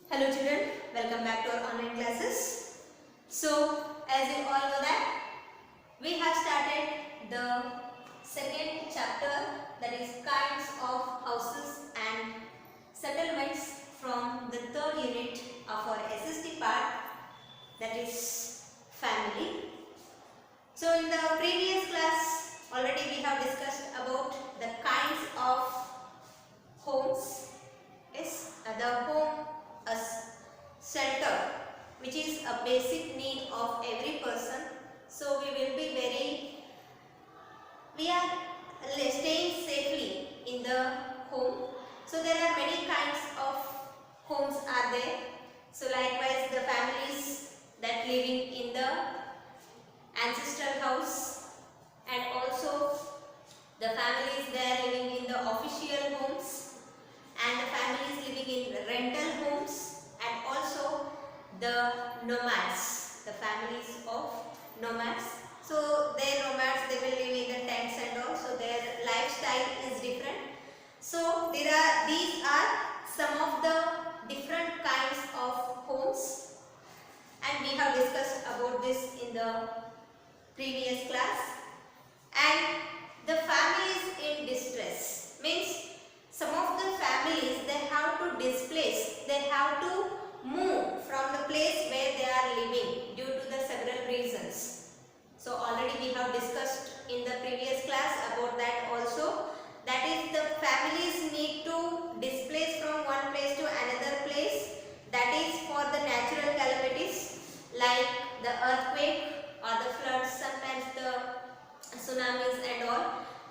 Hello children, welcome back to our online classes. So, as you all know that we have started the second chapter, that is kinds of houses and settlements, from the third unit of our SST part, that is family. So in the previous class already we have discussed about the kinds of homes. Yes, the home, a shelter, which is a basic need of every person. So we are staying safely in the home. So there are many kinds of homes are there. So likewise the families that living in the ancestral house, and also the families they are living in the official homes, and the families living in rental homes, and also the nomads, the families of nomads. So their nomads, they will live in the tents and all, so their lifestyle is different. So these are some of the different kinds of homes, and we have discussed about this in the previous class. And the families in distress means some of the families they have to displace, they have to move from the place where they are living due to the several reasons. So already we have discussed in the previous class about that also. That is, the families need to displace from one place to another place. That is for the natural calamities like the earthquake or the floods, sometimes the tsunamis and all.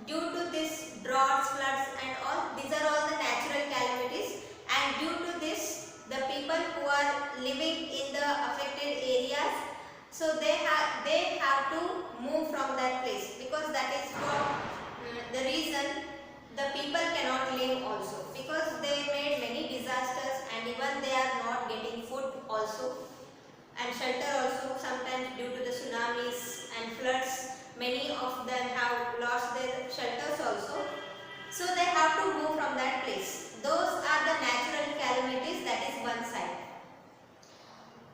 Due to this droughts, floods and all, these are all the natural calamities, and due to this the people who are living in the affected areas, so they have to move from that place, because that is what the reason the people cannot live also, because they made many disasters and even they are not getting food also and shelter also. Sometimes due to the tsunamis and floods, many of them have lost their shelters also. So they have to move from that place. Those are the natural calamities, that is one side.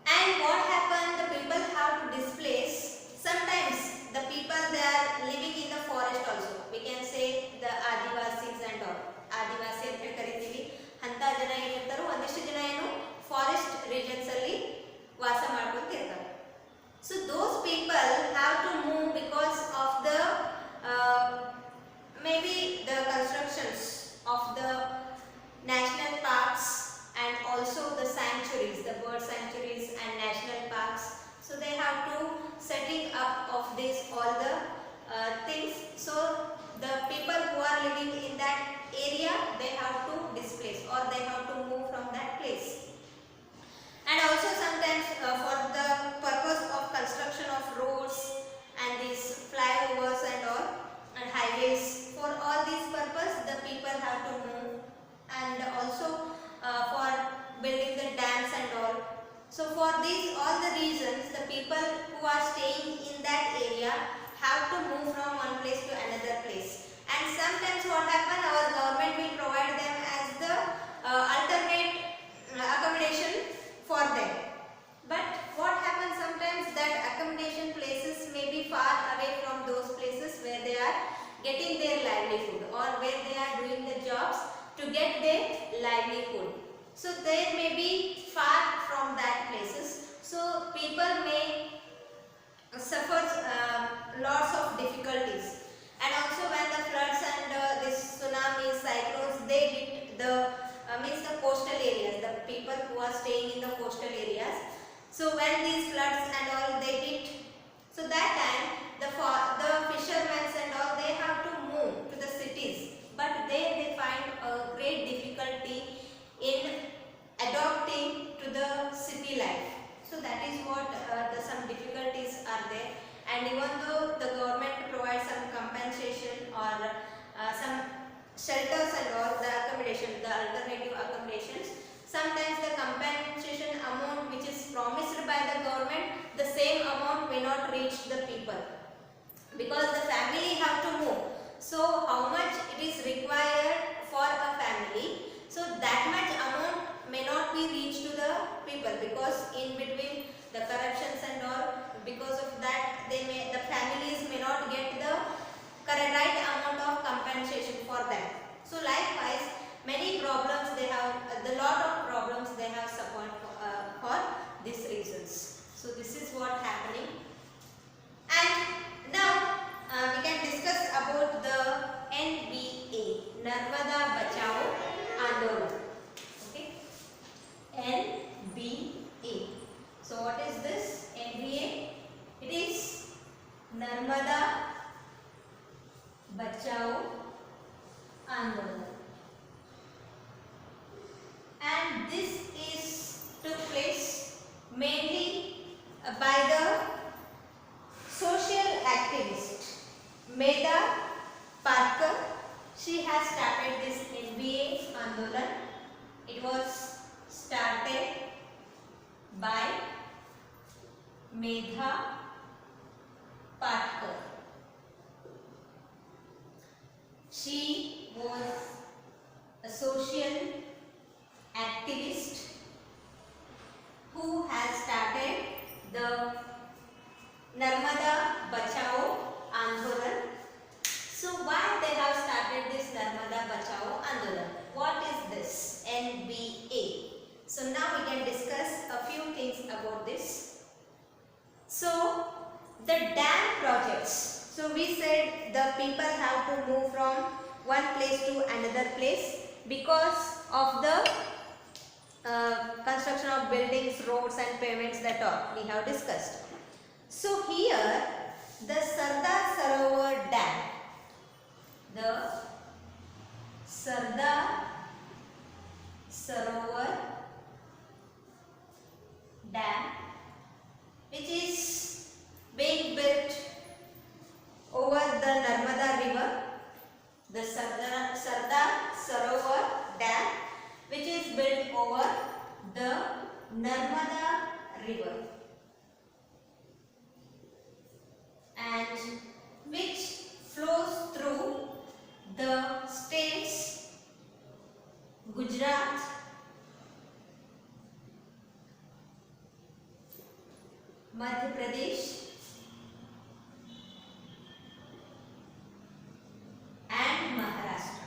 And what happened, the people have to displace. Sometimes the people they are living in the forest also. We can say the Adivasis and all. Adivasi anta ಕರೀತೀವಿ. ಅಂತ ಜನ ಏನಿರ್ತಾರೋ ಒಂದಿಷ್ಟು ಜನ ಏನು forest regions ಅಲ್ಲಿ ವಾಸ ಮಾಡ್ಕೊಂಡು ಇರ್ತಾರೆ. So those people have to move because of the maybe the constructions of the national parks and also the sanctuaries, the bird sanctuaries and national parks. So they have to setting up of this all the things. So the people who are living in that area, they have to displace or they have to move from that place. And also sometimes for the purpose of construction of roads and these flyovers and all and highways, for all these purpose the people have to move, and also for building the dams and all. So for these all the reasons, the people who are staying in that area have to move from one place to another place. And sometimes what happen, our government will provide them as the alternate accommodation for them. But what happens sometimes, that accommodation places may be far away from those places where they are getting their livelihood or where they are doing the jobs to get their livelihood. So they may be far from that places. So people may suffer lots of difficulties. And also when the floods and this tsunamis, cyclones, they hit the means the coastal areas, the people who are staying in the coastal areas. So when these floods and all they hit, so that time the fishermen and all, they have to move to the cities, but they find a great difficulty in adopting to the city life. So that is what some difficulties are there. And even though the government provides some compensation or some shelters and all, the accommodation, the alternative accommodations, sometimes the compensation amount which is promised by the government, the same amount may not reach the people, because the family have by the social activist Medha Parker. She has started this NBA Andolan. It was started by Medha Parker. She was a social activist who has started the Narmada Bachao Andolan. So why they have started this Narmada Bachao Andolan? What is this NBA? So now we can discuss a few things about this. So the dam projects. So we said the people have to move from one place to another place because of the construction of buildings, roads and pavements, that all we have discussed. So here the Sardar Sarovar Dam, the Sardar Sarovar Dam, which is being built over the Narmada river, the Sardar Sarovar Dam, which is built over the Narmada river and which flows through the states Gujarat, Madhya Pradesh and Maharashtra.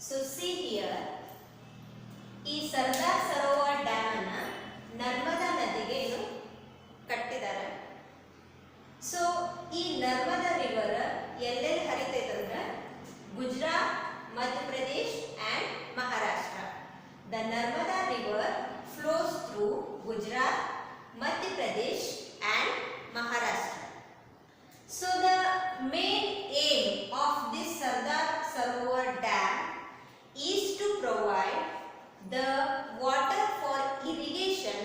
So see here, ಈ Sardar Sarovar dam ಅನ್ನ ನರ್ಮದಾ ನದಿಗೆ ಇದು ಕಟ್ಟಿದ್ದಾರೆ. So ಈ Narmada river ಎಲ್ಲೆಲ್ಲಿ ಹರಿತೈತೆ ಅಂದ್ರೆ Gujarat, Madhya Pradesh and Maharashtra. The Narmada river flows through Gujarat, Madhya Pradesh and Maharashtra. So the main aim of this Sardar Sarovar Dam is to provide the water for irrigation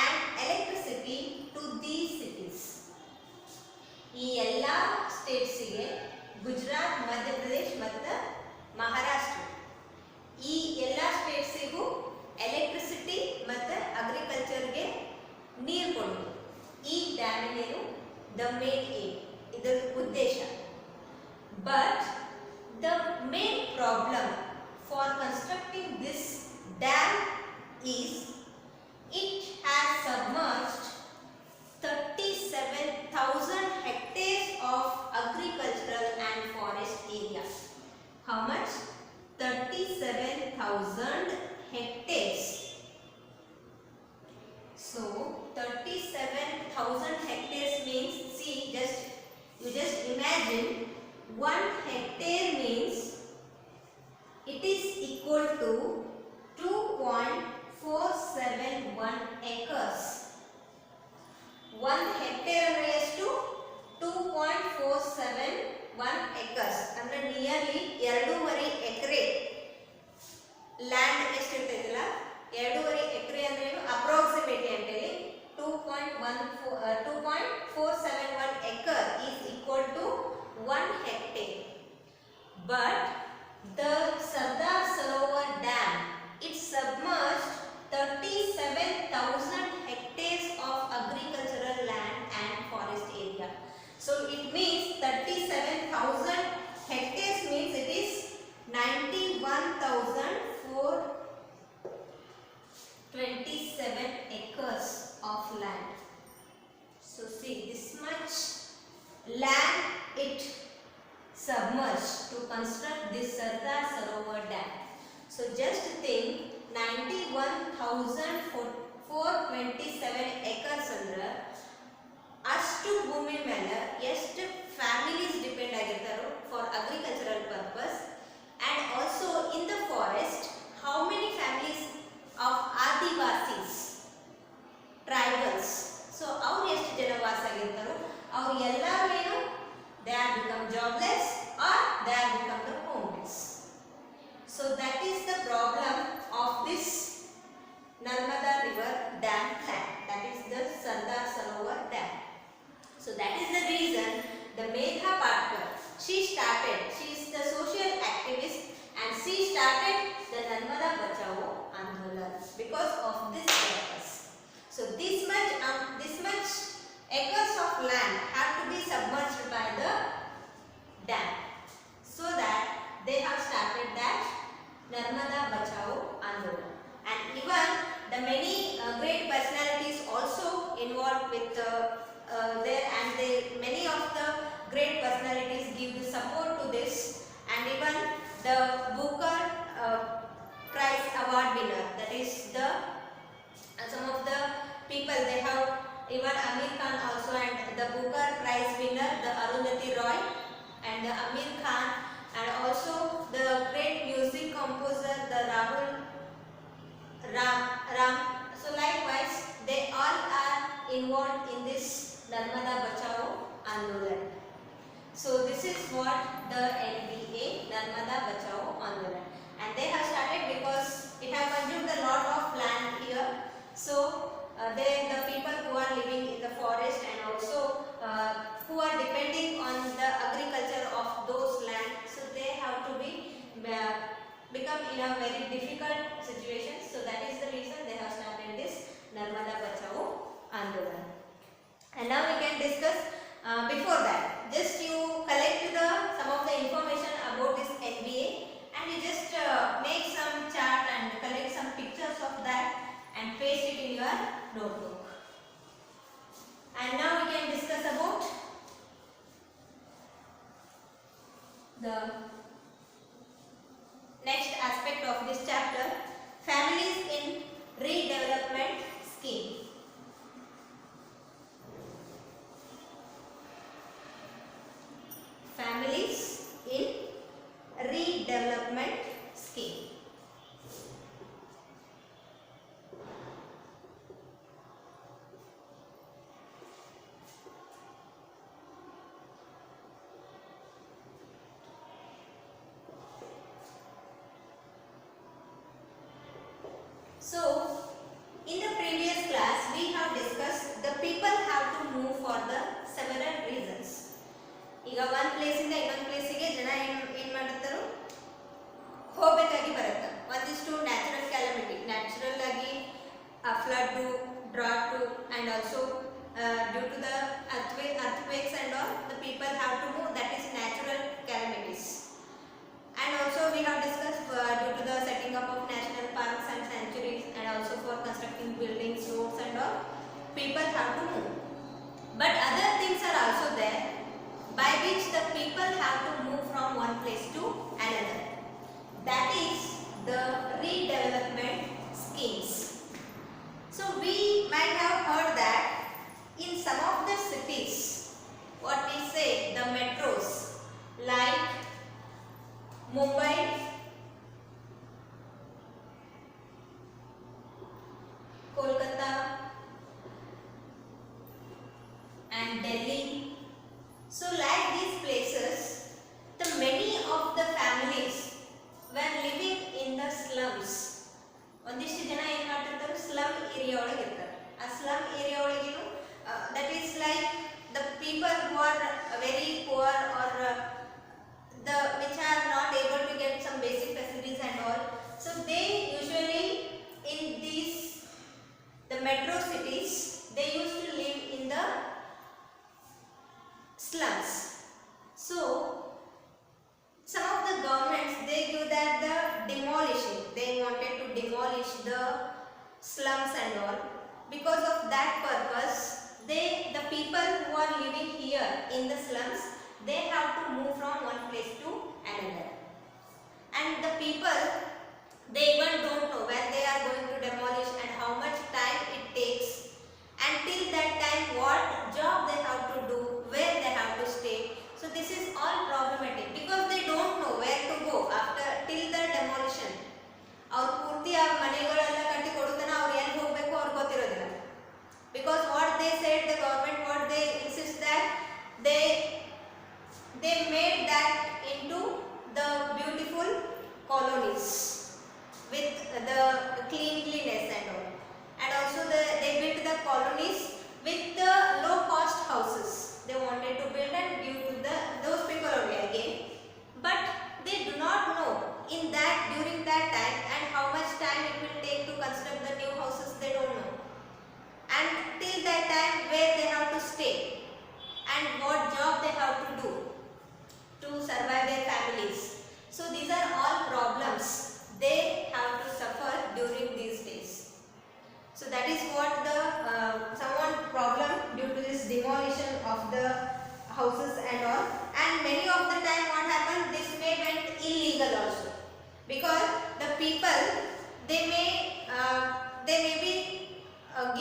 and electricity to these cities. ಈ ಎಲ್ಲ ಸ್ಟೇಟ್ಸಿಗೆ ಗುಜರಾತ್, ಮಧ್ಯಪ್ರದೇಶ್ ಮತ್ತು ಮಹಾರಾಷ್ಟ್ರ ಈ ಎಲ್ಲ ಸ್ಟೇಟ್ಸಿಗೂ ಎಲೆಕ್ಟ್ರಿಸಿಟಿ ಮತ್ತು ಅಗ್ರಿಕಲ್ಚರ್ಗೆ ನೀರು ಕೊಡೋದು ಈ ಡ್ಯಾಮಿನೇನು ದ ಮೇನ್ ಏಮ್, ಇದರ ಉದ್ದೇಶ. But the main problem for constructing this dam is it has submerged 37,000 hectares of agricultural and forest area. How much? 37,000 hectares. So 37,000 hectares means, see, you just imagine 1 hectare means it is equal to 2.471 acres. 1 hectare ಅಂದ್ರೆ ಎಷ್ಟು? 2.471 acres ಅಂದ್ರೆ nearly 2.5 ಎಕರೆ land ಎಷ್ಟು ಇರ್ತೈತಲ್ಲ, 2.5 ಎಕರೆ ಅಂದ್ರೆ ಏನು approximately ಅಂತೇಳಿ 2.471 acre is equal to 1 hectare. But the Sardar Sarovar Dam, it submerged 37,000 hectares of agricultural land and forest area. So it means 37,000 hectares means it is 91,427 acres of land. So see, this much land it submerged to construct this Sardar Sarovar Dam. So just think, 91,427 acres ಅಂದ್ರೆ ಅಷ್ಟು ಭೂಮಿ ಮೇಲೆ ಎಷ್ಟು families depend ಆಗಿರ್ತಾರೋ for agricultural purpose. and also in the forest how many families of Adivasis, tribals, so ಅವ್ರು ಎಷ್ಟು ಜನ ವಾಸ ಆಗಿರ್ತಾರೋ ಅವ್ರು ಎಲ್ಲರೂ ಏನು they have become jobless or they have become the homeless. So that is the problem of acres of land have to be submerged by the dam. So that they have started that Narmada Bachao Andolan. And even the many great personalities also involved with there, and many of the great personalities give support to this, and even the Booker Prize Award winner, that is the some of the people they have, even Amir Khan also, and the Booker Prize winner the Arundhati Roy and the Amir Khan, and also the great music composer the Rahul Ram. So likewise they all are involved in this Narmada Bachao Andolan. So this is what the NBA, Narmada Bachao Andolan, and they have started because it has consumed a lot of land here. So the people who are living in the forest, and also who are depending on the agriculture of those lands, so they have to be become in a very difficult situation. So that is the reason they have started this Narmada Bachao Andolan. And now we can discuss. Before that, just you collect some of the information about this NBA, and you just make some chart and collect some pictures of that and paste it in your notebook. And now we can discuss about the next aspect of this chapter, families in redevelopment scheme. Families in redevelopment scheme. So, in the previous class we have discussed the people have to move for the several reasons. ಈಗ ಒಂದು place ಇಂದ ಇನ್ನೊಂದು ಪ್ಲೇಸಿಗೆ ಜನ ಏನು ಮಾಡ್ತಾರೆ, ಹೋಗಬೇಕಾಗಿ ಬರುತ್ತೆ. ಒಂದಿಷ್ಟು ನ್ಯಾಚುರಲ್ ಕ್ಯಾಲಮಿಟಿ, ನ್ಯಾಚುರಲ್ ಆಗಿ flood, drought, and also due to the earthquakes and all, the people have to move, that is natural calamities. And also we have discussed due to the setting up of national parks and sanctuaries, and also for constructing buildings, roads and all, people have to move. But other things are also there by which the people have to move from one place to another. That is the redevelopment schemes. So we might have heard that in some of the cities, what we say, the metros like Mumbai, Kolkata and Delhi. So like these places, the many of the families were living in the slums. ಒಂದಿಷ್ಟು ಜನ ಏನು ಮಾಡ್ತಿರ್ತಾರೆ, slum area ಒಳಗೆ ಇರ್ತಾರೆ. ಆ slum area ಒಳಗೇನು that is like the people who are very poor, or the which are not able to get some basic facilities and all. So they usually in these the metro cities, they used to live in the slums. So some of the governments, they give that the demolishing, they wanted to demolish the slums and all. Because of that purpose, the people who are living here in the slums, they have to move from one place to another. And the people, they even don't know where they are going to demolish and how much time it takes. Until that time, what job they have to do, where they have to stay. So this is all problematic because they don't know where to go after till the demolition. ಅವ್ರು ಪೂರ್ತಿ ಆ ಮನೆಗಳೆಲ್ಲ ಕಟ್ಟಿ ಕೊಡುತ್ತಾನ ಅವ್ರು ಎಲ್ಲಿ ಹೋಗಬೇಕು ಅವ್ರಿಗೆ ಗೊತ್ತಿರೋದಿಲ್ಲ. Because what they said, the government, what they insist that they made that into the beautiful colonies with the cleanliness and all. And also they built the colonies with the low cost houses. They wanted to build and give to those people only again. But they do not know in that during that time and how much time it will take to construct the new houses, they don't know. And till that time where they have to stay. and what job they have to do to survive their families. So these are all problems they have to suffer during these days. So that is what the somewhat problem due to this demolition of the houses and all. And many of the time what happened, this may went illegal also, because the people they may be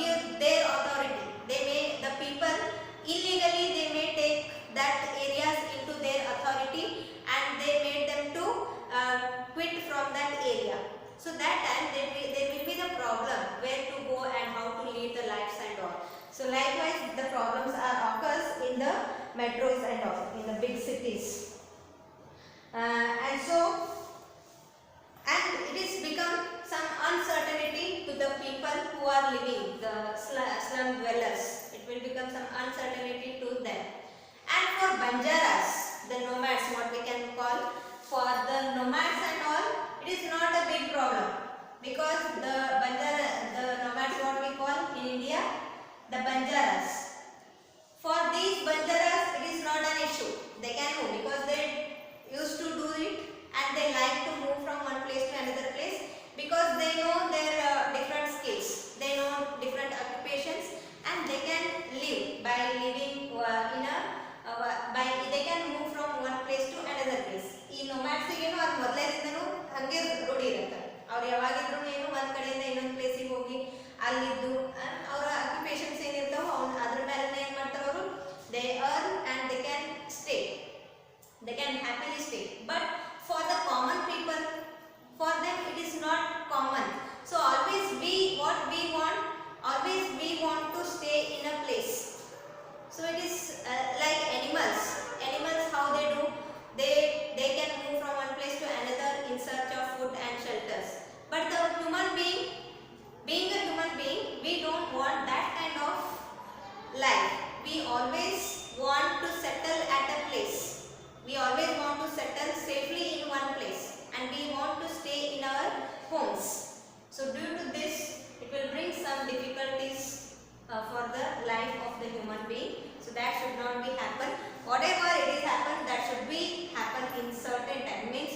give their authority. The people illegally they may take that areas into their authority and they made them to quit from that area. So that time there will be the problem where to go and how to lead the lives and all. So likewise the problems are occurs in the metros and all, in the big cities. And it is become some uncertainty to the people who are living, the slum dwellers. It will become some uncertainty to them. And for Banjaras, the nomads, what we can call, for the nomads and all, it is not a big problem, because the nomads, what we call in India, the Banjaras. For these Banjaras, it is not an issue. They can move because they used to do it and they like to move from one place to another place, because they know their different skills, they know different occupations, and they can live by living they can move from one place to another place. ಈ nomads ಏನು ಅದು ಮೊದಲೇದಿಂದನೂ ಹಂಗೆ ರೂಢಿ ಇರುತ್ತೆ. ಅವ್ರು ಯಾವಾಗಿದ್ರು ಏನು ಒಂದು ಕಡೆಯಿಂದ ಇನ್ನೊಂದು ಪ್ಲೇಸಿಗೆ ಹೋಗಿ ಅಲ್ಲಿದ್ದು ಅವರ ಅಕ್ಯುಪೇಷನ್ಸ್ ಏನಿರ್ತಾವೋ ಅದ್ರ ಮೇಲೆ ಏನು ಮಾಡ್ತಾರೆ ಅವರು, they earn and they can stay, they can happily stay. But for the common people, for them it is not common. So always we want to stay in a place. So it is like animals how they do, they can move from one place to another in search of food and shelters. But the human being a human being, we don't want that kind of life. We always want to settle at a place. We always want to settle safely in one place, and we want to stay in our homes. So due to this, it will bring some difficulties for the life of the human being. So that should not be happen. Whatever it is happen, that should be happen in certain time. Means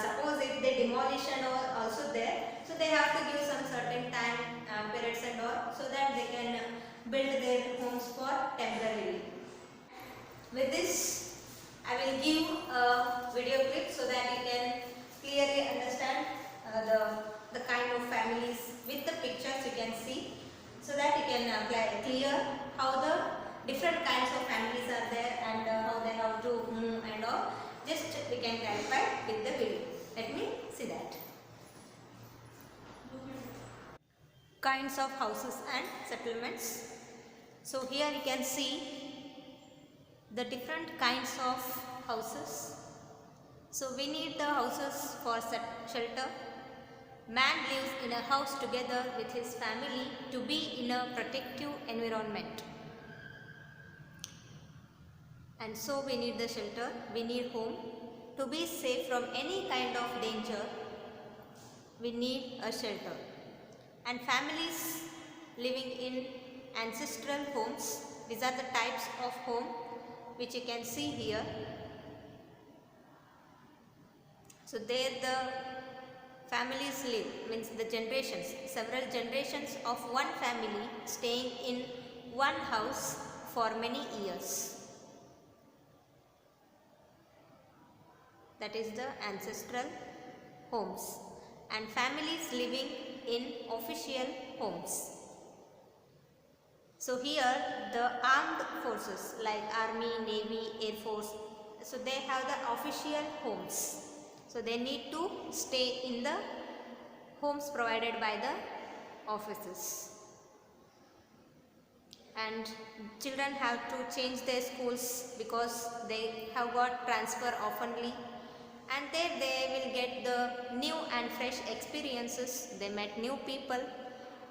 suppose if the demolition or also there, so they have to give some certain time periods and all, so that they can build their homes for temporarily. With this, I will give a video clip so that you can clearly understand the kind of families. With the pictures you can see, so that you can clear how the different kinds of families are there and how they have to move and all. Just we can clarify with the video. Let me see that. Kinds of houses and settlements. So here you can see the different kinds of houses. So we need the houses for shelter. Man lives in a house together with his family to be in a protective environment. And so we need the shelter, we need home. To be safe from any kind of danger, we need a shelter. And families living in ancestral homes, these are the types of home which you can see here. So there the families live, means the generations, several generations of one family staying in one house for many years. That is the ancestral homes. And families living in official homes. So here the armed forces like army, navy, air force, so they have the official homes. So they need to stay in the homes provided by the officers. And children have to change their schools because they have got transfer oftenly, and there they will get the new and fresh experiences. They met new people,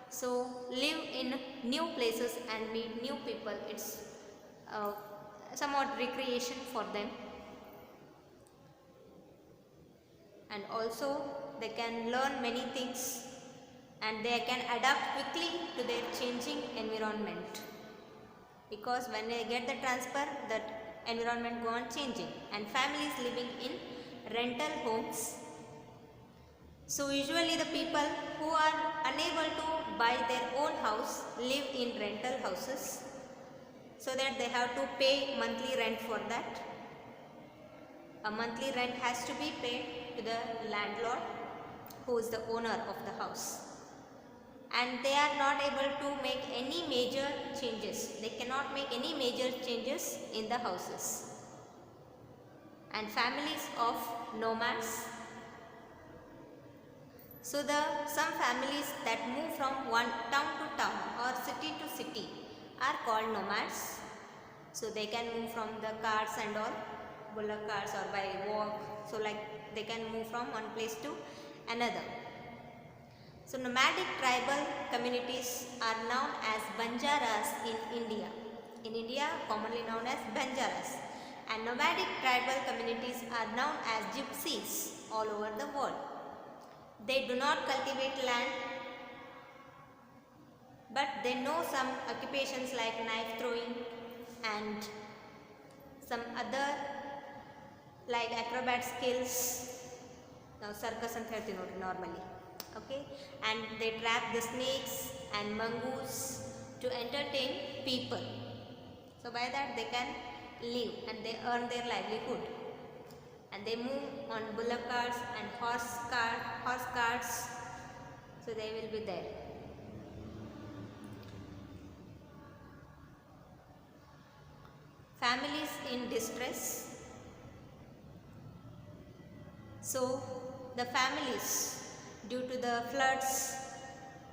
so live in new places and meet new people. It's somewhat recreation for them, and also they can learn many things and they can adapt quickly to their changing environment. because when they get the transfer, the environment go on changing, and families living in rental homes. So usually the people who are unable to buy their own house live in rental houses, so that they have to pay monthly rent for that. A monthly rent has to be paid to the landlord, who is the owner of the house. And they are not able to make any major changes. They cannot make any major changes in the houses. And families of nomads. So some families that move from one town to town or city to city are called nomads. So they can move from the cars and all, bullock carts, or by walk. So like they can move from one place to another. So nomadic tribal communities are known as Banjaras in India. In India, commonly known as Banjaras. And nomadic tribal communities are known as gypsies all over the world. They do not cultivate land, but they know some occupations like knife throwing and some other like acrobat skills. Now circus and normally. Okay, and they trap the snakes and mongoose to entertain people. So by that they can live and they earn their livelihood. And they move on bullock carts and horse carts. So they will be there. Families in distress. So the families, due to the floods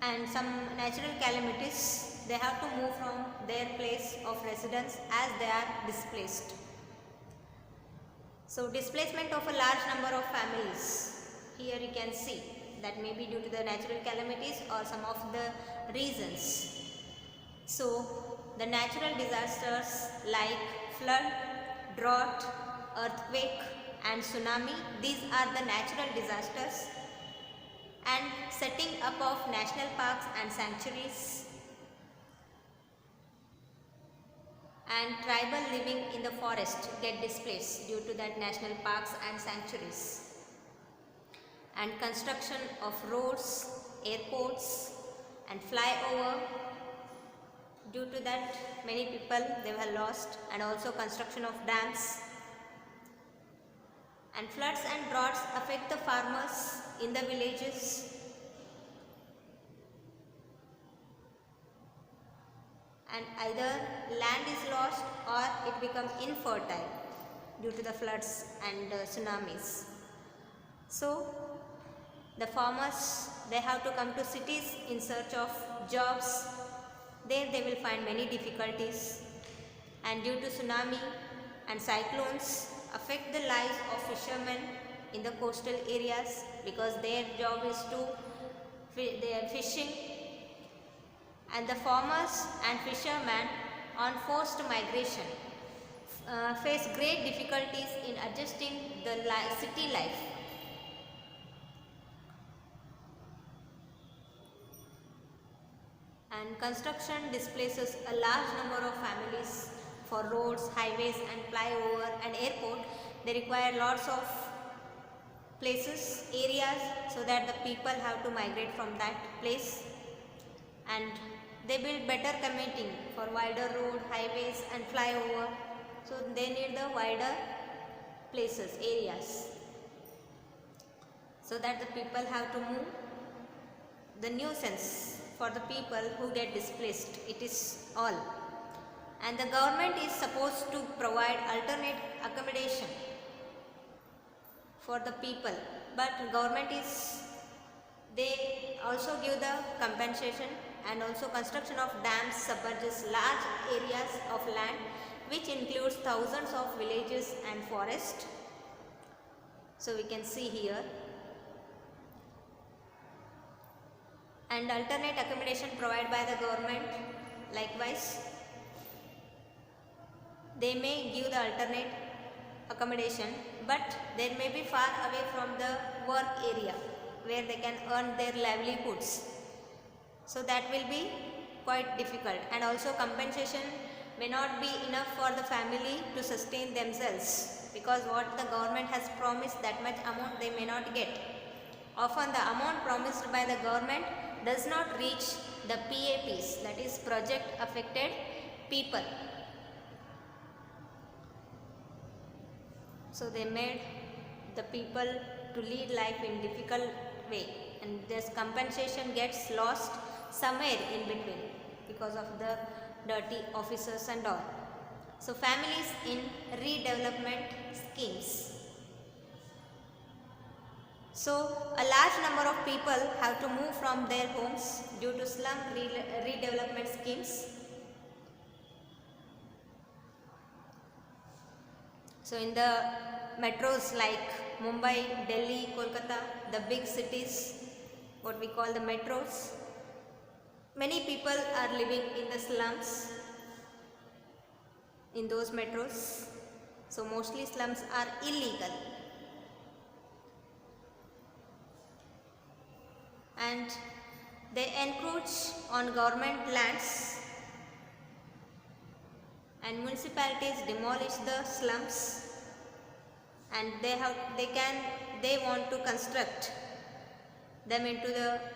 and some natural calamities, they have to move from their place of residence as they are displaced. So displacement of a large number of families. Here you can see that may be due to the natural calamities or some of the reasons. So the natural disasters like flood, drought, earthquake and tsunami, these are the natural disasters. And setting up of national parks and sanctuaries, and tribal living in the forest get displaced due to that national parks and sanctuaries, and construction of roads, airports and flyover, due to that many people they were lost, and also construction of dams. And floods and droughts affect the farmers in the villages. And either land is lost or it becomes infertile due to the floods and tsunamis. So the farmers, they have to come to cities in search of jobs. There they will find many difficulties, and due to tsunami and cyclones affect the lives of fishermen in the coastal areas, because their job is to they are fishing, and the farmers and fishermen on forced migration face great difficulties in adjusting the city life. And construction displaces a large number of families. For roads, highways and flyover and airport, they require lots of places, areas, so that the people have to migrate from that place. And they build better commuting for wider road, highways and flyover. So they need the wider places, areas, so that the people have to move. The nuisance for the people who get displaced, it is all. And the government is supposed to provide alternate accommodation for the people, but government is, they also give the compensation, and also construction of dams submerges large areas of land, which includes thousands of villages and forests. So we can see here. And alternate accommodation provided by the government, likewise they may give the alternate accommodation, but they may be far away from the work area where they can earn their livelihoods. So that will be quite difficult. And also compensation may not be enough for the family to sustain themselves, because what the government has promised, that much amount they may not get. Often the amount promised by the government does not reach the PAPs, that is project affected people. So they made the people to lead life in difficult way, and this compensation gets lost somewhere in between because of the dirty officers and all. So families in redevelopment schemes. So a large number of people have to move from their homes due to slum redevelopment schemes. So in the metros like Mumbai, Delhi, Kolkata, the big cities, what we call the metros, many people are living in the slums in those metros. So mostly slums are illegal. And they encroach on government lands, and municipalities demolish the slums, and they want to construct them into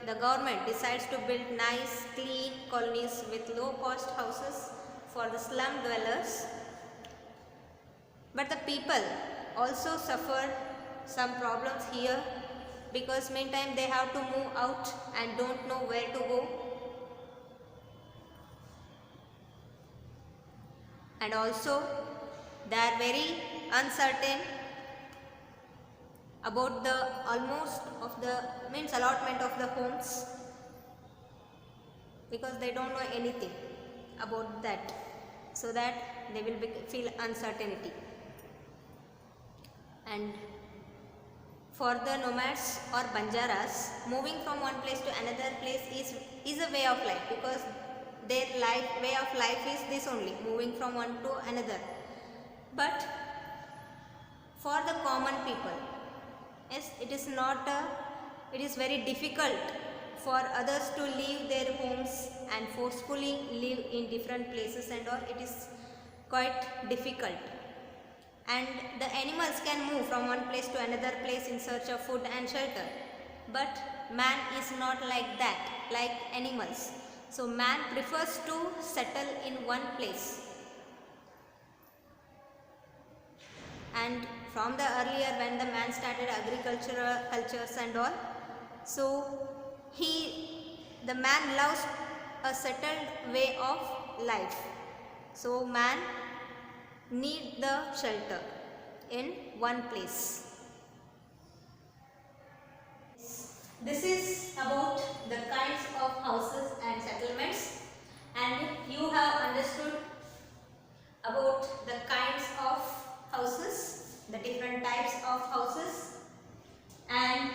the government decides to build nice clean colonies with low cost houses for the slum dwellers. But the people also suffer some problems here, because meantime they have to move out and don't know where to go. And also they are very uncertain about the allotment of the homes, because they don't know anything about that, so that they will feel uncertainty. And for the nomads or Banjaras, moving from one place to another place is a way of life, because their way of life is this only, moving from one to another. But for the common people, yes, it is very difficult for others to leave their homes and forcefully live in different places and all. It is quite difficult. And the animals can move from one place to another place in search of food and shelter. But man is not like that, like animals. So man prefers to settle in one place. And from the earlier, when the man started agricultural cultures and all, so the man loves a settled way of life. So man need the shelter in one place. This is about the kinds of houses and settlements, and you have understood about the kinds of houses, the different types of houses, and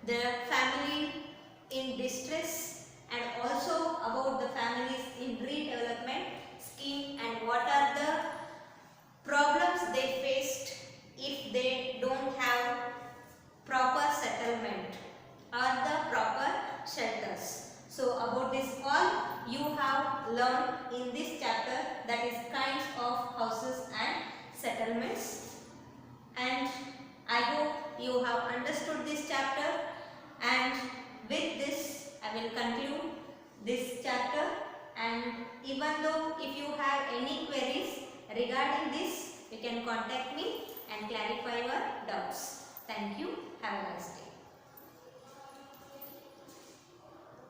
the family in distress, and also about the families in redevelopment scheme, and what are the problems they faced if they don't have proper settlement or the proper shelters. So about this all you have learned in this chapter, that is kinds of houses and settlements. And I hope you have understood this chapter, and with this I will conclude this chapter. And even though if you have any queries regarding this, you can contact me and clarify your doubts. Thank you. Have a nice day.